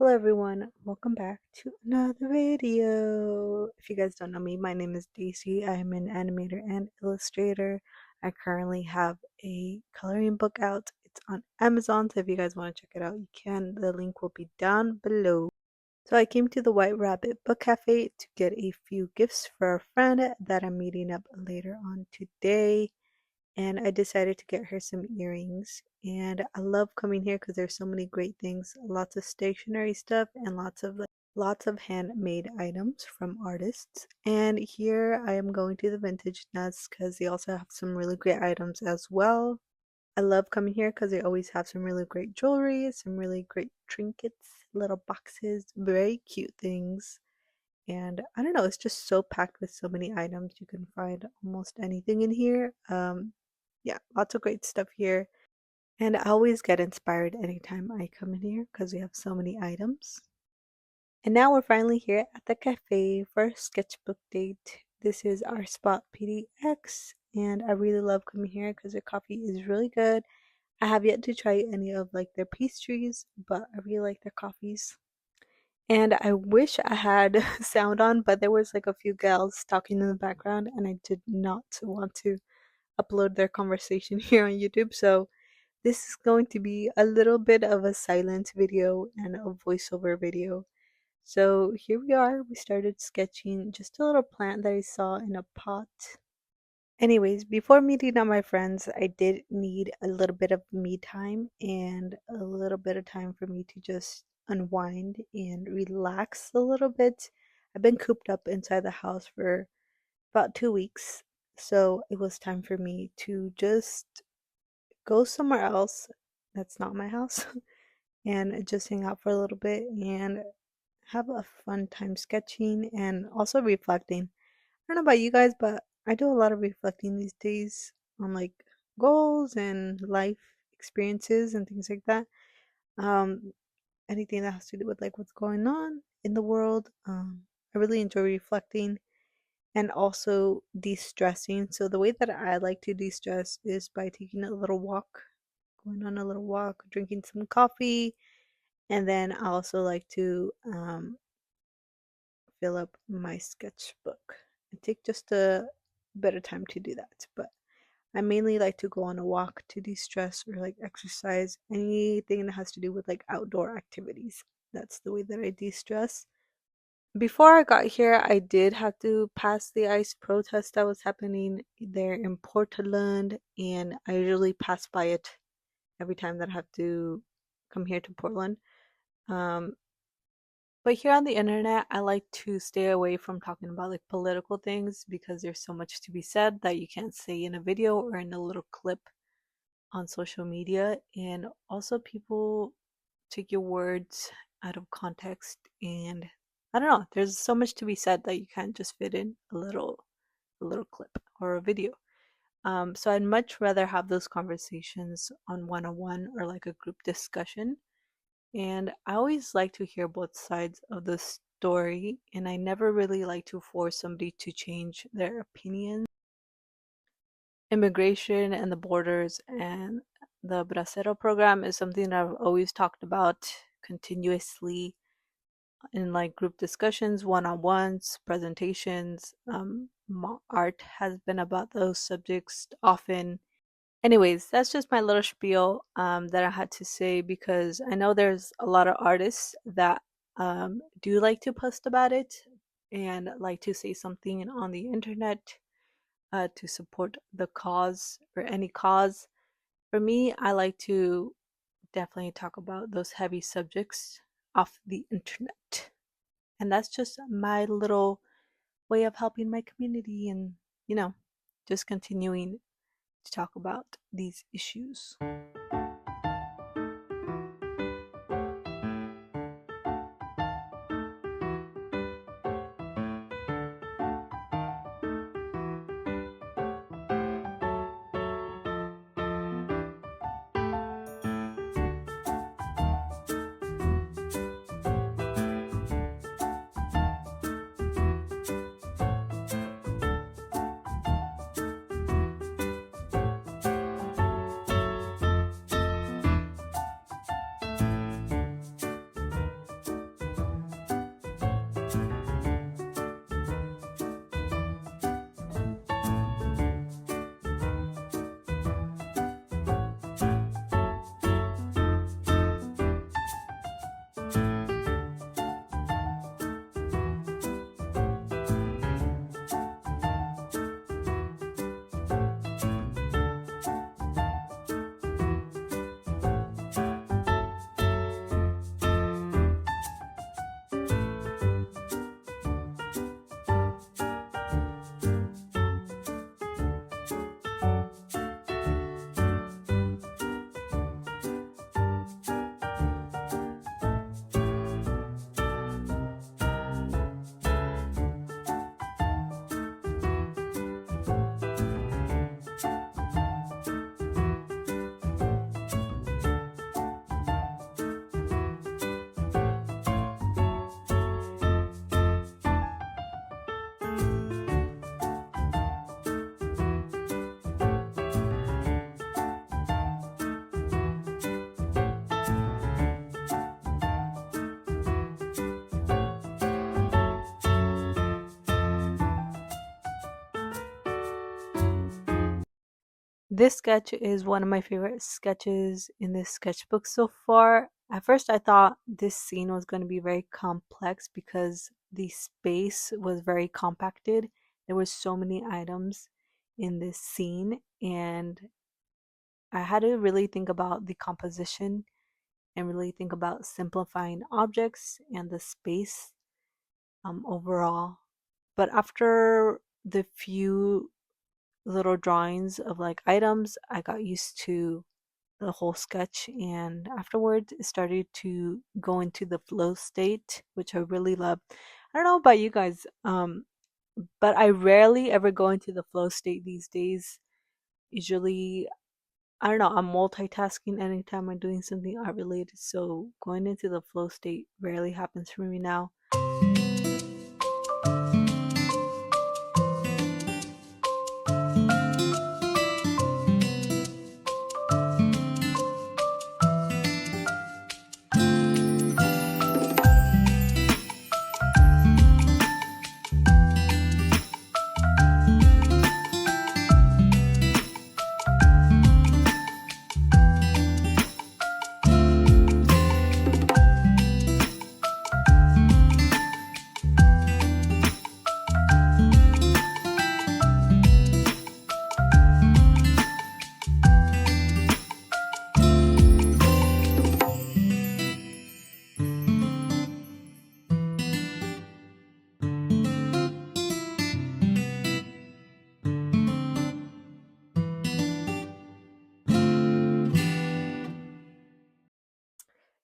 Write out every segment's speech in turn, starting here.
Hello everyone, welcome back to another video. If you guys don't know me, my name is Daisy. I am an animator and illustrator. I currently have a coloring book out. It's on Amazon, so if you guys want to check it out, you can. The link will be down below. So I came to the White Rabbit Book Cafe to get a few gifts for a friend that I'm meeting up later on today, and I decided to get her some earrings. And I love coming here because there's so many great things, lots of stationery stuff and lots of handmade items from artists. And here I am going to the Vintage Nuts because they also have some really great items as well. I love coming here because they always have some really great jewelry, some really great trinkets, little boxes, very cute things. And I don't know, it's just so packed with so many items. You can find almost anything in here. Yeah, lots of great stuff here. And I always get inspired anytime I come in here because we have so many items. And now we're finally here at the cafe for a sketchbook date. This is our spot PDX, and I really love coming here because their coffee is really good. I have yet to try any of like their pastries, but I really like their coffees. And I wish I had sound on, but there was like a few gals talking in the background, and I did not want to upload their conversation here on YouTube. So this is going to be a little bit of a silent video and a voiceover video. So here we are. We started sketching just a little plant that I saw in a pot. Anyways, before meeting up my friends, I did need a little bit of me time and a little bit of time for me to just unwind and relax a little bit. I've been cooped up inside the house for about 2 weeks, so it was time for me to just go somewhere else that's not my house and just hang out for a little bit and have a fun time sketching and also reflecting. I don't know about you guys, but I do a lot of reflecting these days on like goals and life experiences and things like that. Um, Anything that has to do with like what's going on in the world. I really enjoy reflecting and also de-stressing. So the way that I like to de-stress is by taking a little walk, going on a little walk, drinking some coffee, and then I also like to fill up my sketchbook. I take just a better time to do that, but I mainly like to go on a walk to de-stress or like exercise, anything that has to do with like outdoor activities. That's the way that I de-stress. Before I got here, I did have to pass the ICE protest that was happening there in Portland, and I usually pass by it every time that I have to come here to Portland. Um, but here on the internet, I like to stay away from talking about like political things because there's so much to be said that you can't say in a video or in a little clip on social media. And also, people take your words out of context, and I don't know, there's so much to be said that you can't just fit in a little clip or a video. So I'd much rather have those conversations on one-on-one or like a group discussion. And I always like to hear both sides of the story, and I never really like to force somebody to change their opinion. Immigration and the borders and the Bracero program is something that I've always talked about continuously in like group discussions, one-on-ones, presentations. Art has been about those subjects often. Anyways, that's just my little spiel that I had to say because I know there's a lot of artists that do like to post about it and like to say something on the internet to support the cause or any cause. For me, I like to definitely talk about those heavy subjects off the internet. And that's just my little way of helping my community and, you know, just continuing to talk about these issues. This sketch is one of my favorite sketches in this sketchbook so far. At first, I thought this scene was going to be very complex because the space was very compacted. There were so many items in this scene, and I had to really think about the composition and really think about simplifying objects and the space overall. But after the few little drawings of like items, I got used to the whole sketch, and afterwards it started to go into the flow state, which I really love. I don't know about you guys, but I rarely ever go into the flow state these days. Usually, I don't know, I'm multitasking anytime I'm doing something art related, so going into the flow state rarely happens for me now.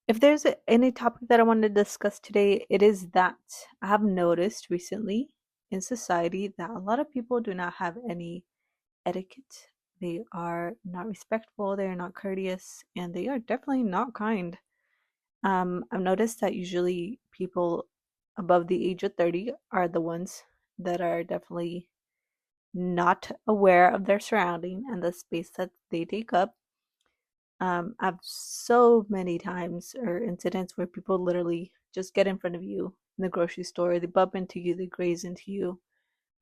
If there's any topic that I want to discuss today, it is that I have noticed recently in society that a lot of people do not have any etiquette. They are not respectful, they are not courteous, and they are definitely not kind. I've noticed that usually people above the age of 30 are the ones that are definitely not aware of their surrounding and the space that they take up. I've so many times or incidents where people literally just get in front of you in the grocery store, they bump into you, they graze into you,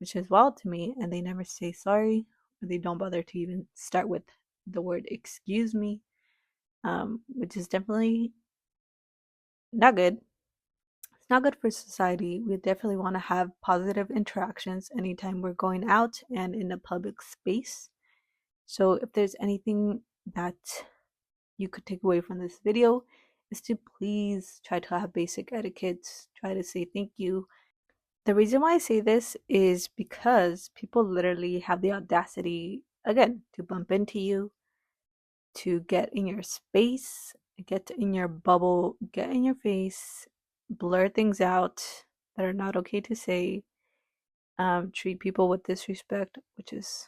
which is wild to me, and they never say sorry, or they don't bother to even start with the word excuse me, which is definitely not good. It's not good for society. We definitely want to have positive interactions anytime we're going out and in a public space. So if there's anything that you could take away from this video is to please try to have basic etiquette, try to say thank you. The reason why I say this is because people literally have the audacity, again, to bump into you, to get in your space, get in your bubble, get in your face, blur things out that are not okay to say, treat people with disrespect, which is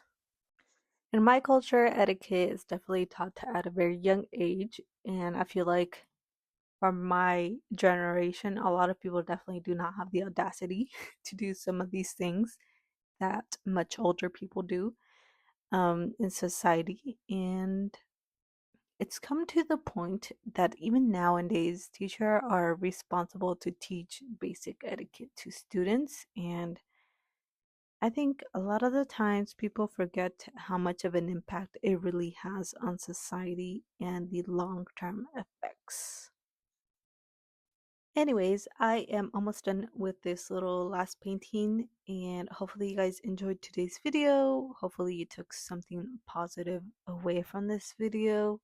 in my culture, etiquette is definitely taught at a very young age, and I feel like from my generation, a lot of people definitely do not have the audacity to do some of these things that much older people do in society. And it's come to the point that even nowadays, teachers are responsible to teach basic etiquette to students. And I think a lot of the times people forget how much of an impact it really has on society and the long term effects. Anyways, I am almost done with this little last painting, and hopefully you guys enjoyed today's video. Hopefully you took something positive away from this video.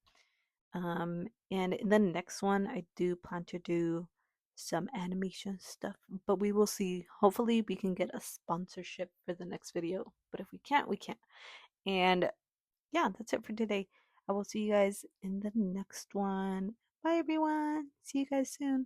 And in the next one, I do plan to do some animation stuff, but we will see. Hopefully we can get a sponsorship for the next video, but if we can't, we can't. And yeah, that's it for today. I will see you guys in the next one. Bye everyone. See you guys soon.